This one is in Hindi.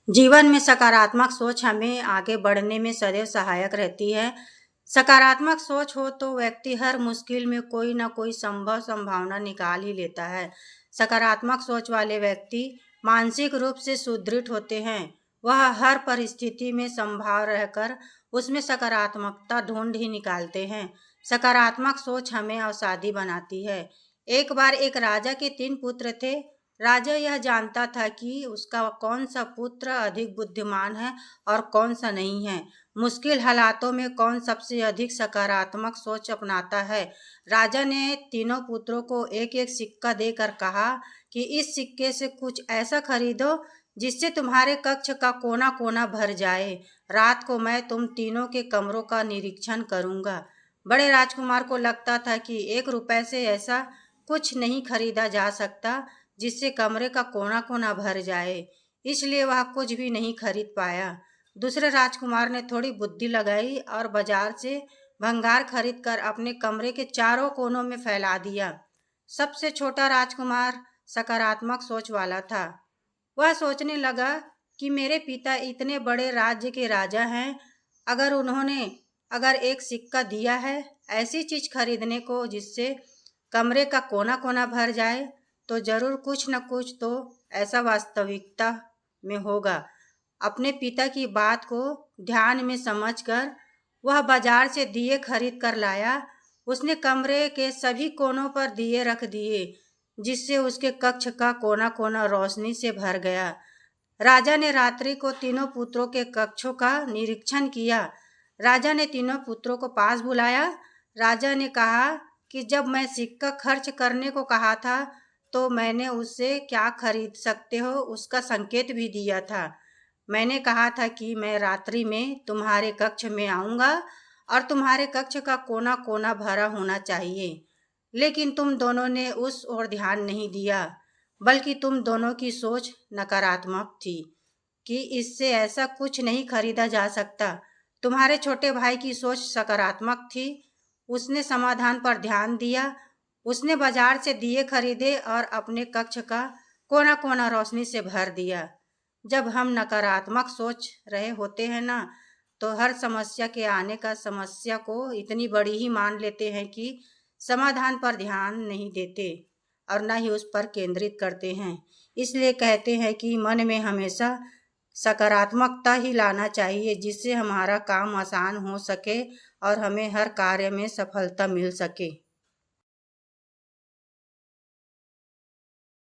जीवन में सकारात्मक सोच हमें आगे बढ़ने में सदैव सहायक रहती है। सकारात्मक सोच हो तो व्यक्ति हर मुश्किल में कोई ना कोई संभावना निकाल ही लेता है। सकारात्मक सोच वाले व्यक्ति मानसिक रूप से सुदृढ़ होते हैं। वह हर परिस्थिति में संभाव रहकर उसमें सकारात्मकता ढूंढ ही निकालते हैं। सकारात्मक सोच हमें अवसादी बनाती है। एक बार एक राजा के 3 पुत्र थे। राजा यह जानता था कि उसका कौन सा पुत्र अधिक बुद्धिमान है और कौन सा नहीं है। मुश्किल हालातों में कौन सबसे अधिक सकारात्मक सोच अपनाता है। राजा ने तीनों पुत्रों को एक एक सिक्का देकर कहा कि इस सिक्के से कुछ ऐसा खरीदो जिससे तुम्हारे कक्ष का कोना कोना भर जाए। रात को मैं तुम तीनों के कमरों का निरीक्षण करूंगा। बड़े राजकुमार को लगता था कि 1 रुपए से ऐसा कुछ नहीं खरीदा जा सकता जिससे कमरे का कोना कोना भर जाए, इसलिए वह कुछ भी नहीं खरीद पाया। दूसरे राजकुमार ने थोड़ी बुद्धि लगाई और बाजार से भंगार खरीदकर अपने कमरे के चारों कोनों में फैला दिया। सबसे छोटा राजकुमार सकारात्मक सोच वाला था। वह सोचने लगा कि मेरे पिता इतने बड़े राज्य के राजा हैं, अगर उन्होंने अगर एक सिक्का दिया है ऐसी चीज खरीदने को जिससे कमरे का कोना कोना भर जाए, तो जरूर कुछ न कुछ तो ऐसा वास्तविकता में होगा। अपने पिता की बात को ध्यान में समझकर वह बाजार से दिए खरीद कर लाया। उसने कमरे के सभी कोनों पर दिए रख दिए जिससे उसके कक्ष का कोना कोना रोशनी से भर गया। राजा ने रात्रि को तीनों पुत्रों के कक्षों का निरीक्षण किया। राजा ने तीनों पुत्रों को पास बुलाया। राजा ने कहा कि जब मैं सिक्का खर्च करने को कहा था तो मैंने उससे क्या खरीद सकते हो उसका संकेत भी दिया था। मैंने कहा था कि मैं रात्रि में तुम्हारे कक्ष में आऊँगा और तुम्हारे कक्ष का कोना कोना भरा होना चाहिए, लेकिन तुम दोनों ने उस ओर ध्यान नहीं दिया, बल्कि तुम दोनों की सोच नकारात्मक थी कि इससे ऐसा कुछ नहीं खरीदा जा सकता। तुम्हारे छोटे भाई की सोच सकारात्मक थी, उसने समाधान पर ध्यान दिया। उसने बाजार से दिए खरीदे और अपने कक्ष का कोना कोना रोशनी से भर दिया। जब हम नकारात्मक सोच रहे होते हैं ना, तो हर समस्या के आने का समस्या को इतनी बड़ी ही मान लेते हैं कि समाधान पर ध्यान नहीं देते और ना ही उस पर केंद्रित करते हैं। इसलिए कहते हैं कि मन में हमेशा सकारात्मकता ही लाना चाहिए जिससे हमारा काम आसान हो सके और हमें हर कार्य में सफलता मिल सके।